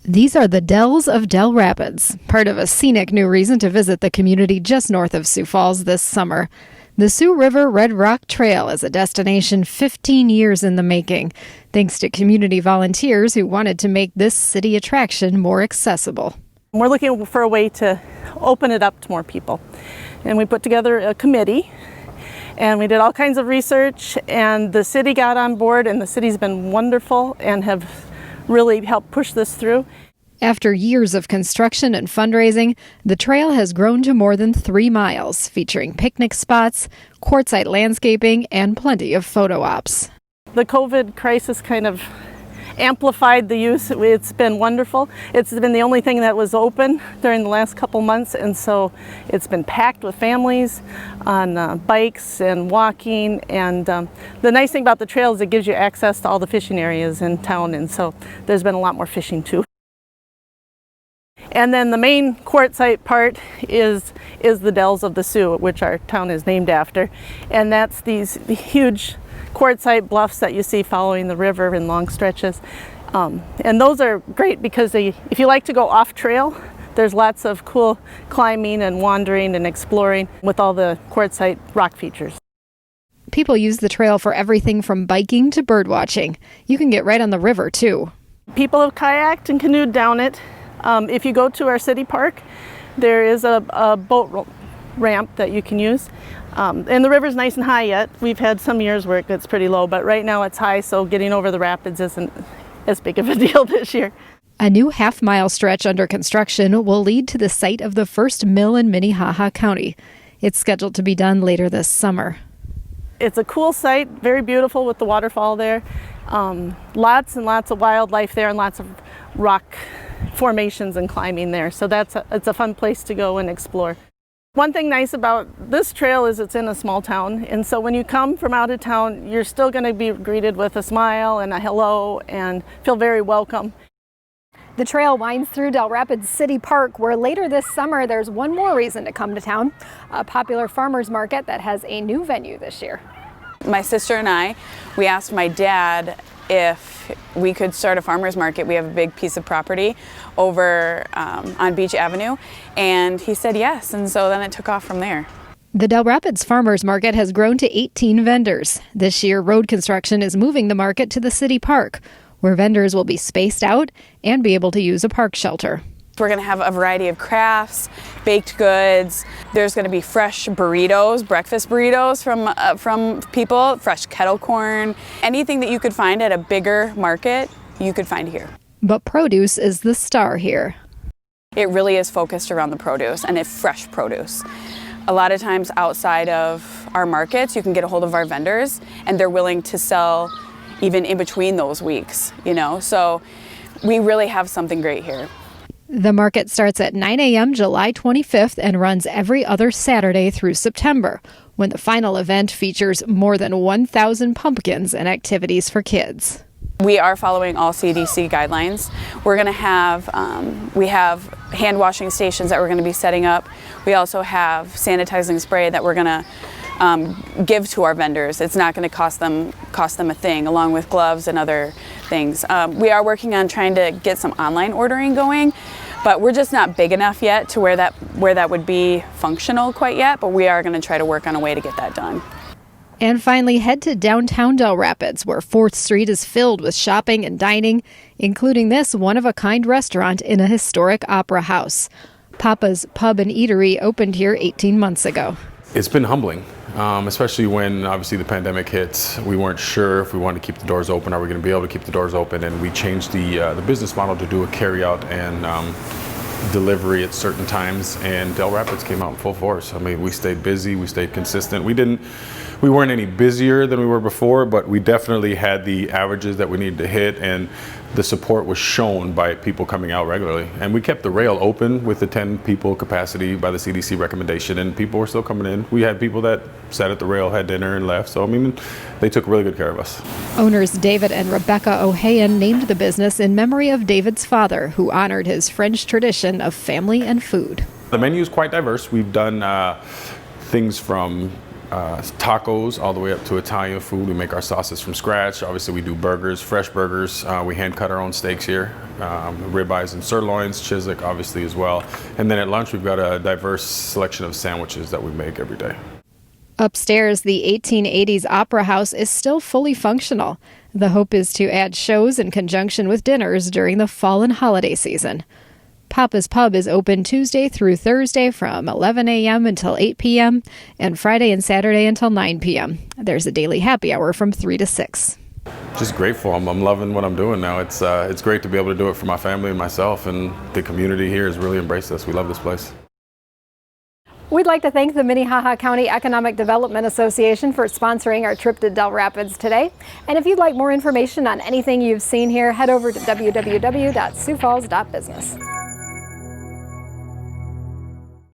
These are the Dells of Dell Rapids, part of a scenic new reason to visit the community just north of Sioux Falls this summer. The Sioux River Red Rock Trail is a destination 15 years in the making, thanks to community volunteers who wanted to make this city attraction more accessible. We're looking for a way to open it up to more people. And we put together a committee, and we did all kinds of research, and the city got on board, and the city's been wonderful and have really helped push this through. After years of construction and fundraising, the trail has grown to more than 3 miles, featuring picnic spots, quartzite landscaping, and plenty of photo ops. The COVID crisis kind of amplified the use. It's been wonderful. It's been the only thing that was open during the last couple months, and so it's been packed with families on bikes and walking. And the nice thing about the trail is it gives you access to all the fishing areas in town, and so there's been a lot more fishing too. And then the main quartzite part is the Dells of the Sioux, which our town is named after. And that's these huge quartzite bluffs that you see following the river in long stretches. And those are great because if you like to go off trail, there's lots of cool climbing and wandering and exploring with all the quartzite rock features. People use the trail for everything from biking to birdwatching. You can get right on the river too. People have kayaked and canoed down it. If you go to our city park, there is a boat ramp that you can use. And the river's nice and high yet. We've had some years where it gets pretty low, but right now it's high, so getting over the rapids isn't as big of a deal this year. A new half-mile stretch under construction will lead to the site of the first mill in Minnehaha County. It's scheduled to be done later this summer. It's a cool site, very beautiful with the waterfall there. Lots and lots of wildlife there and lots of rock formations and climbing there. So it's a fun place to go and explore. One thing nice about this trail is it's in a small town, and so when you come from out of town, you're still going to be greeted with a smile and a hello and feel very welcome. The trail winds through Dell Rapids City Park, where later this summer there's one more reason to come to town, a popular farmers market that has a new venue this year. My sister and we asked my dad if we could start a farmer's market. We have a big piece of property over on Beach Avenue, and he said yes, and so then it took off from there. The Dell Rapids Farmers Market has grown to 18 vendors. This year, road construction is moving the market to the city park, where vendors will be spaced out and be able to use a park shelter. We're going to have a variety of crafts, baked goods. There's going to be fresh burritos, breakfast burritos from people, fresh kettle corn. Anything that you could find at a bigger market, you could find here. But produce is the star here. It really is focused around the produce, and it's fresh produce. A lot of times outside of our markets, you can get a hold of our vendors, and they're willing to sell even in between those weeks, So we really have something great here. The market starts at 9 a.m. July 25th and runs every other Saturday through September, when the final event features more than 1,000 pumpkins and activities for kids. We are following all CDC guidelines. We're going to have, we have hand washing stations that we're going to be setting up. We also have sanitizing spray that we're going to give to our vendors. It's not going to cost them a thing, along with gloves and other things. We are working on trying to get some online ordering going, but we're just not big enough yet to where that would be functional quite yet, but we are going to try to work on a way to get that done. And finally, head to downtown Dell Rapids, where 4th Street is filled with shopping and dining, including this one-of-a-kind restaurant in a historic opera house. Papa's Pub and Eatery opened here 18 months ago. It's been humbling, especially when obviously the pandemic hit. We weren't sure if we wanted to keep the doors open. Are we going to be able to keep the doors open? And we changed the business model to do a carryout and delivery at certain times. And Dell Rapids came out in full force. I mean, we stayed busy. We stayed consistent. We weren't any busier than we were before, but we definitely had the averages that we needed to hit, and the support was shown by people coming out regularly. And we kept the rail open with the 10 people capacity by the CDC recommendation, and people were still coming in. We had people that sat at the rail, had dinner, and left. So, I mean, they took really good care of us. Owners David and Rebecca O'Hayan named the business in memory of David's father, who honored his French tradition of family and food. The menu is quite diverse. We've done things from tacos all the way up to Italian food. We make our sauces from scratch. Obviously, we do burgers, fresh burgers. We hand cut our own steaks here, ribeyes and sirloins, Chiswick obviously as well. And then at lunch, we've got a diverse selection of sandwiches that we make every day. Upstairs, the 1880s Opera House is still fully functional. The hope is to add shows in conjunction with dinners during the fall and holiday season. Papa's Pub is open Tuesday through Thursday from 11 a.m. until 8 p.m. and Friday and Saturday until 9 p.m. There's a daily happy hour from 3 to 6. Just grateful. I'm loving what I'm doing now. It's great to be able to do it for my family and myself, and the community here has really embraced us. We love this place. We'd like to thank the Minnehaha County Economic Development Association for sponsoring our trip to Dell Rapids today. And if you'd like more information on anything you've seen here, head over to www.siouxfalls.business.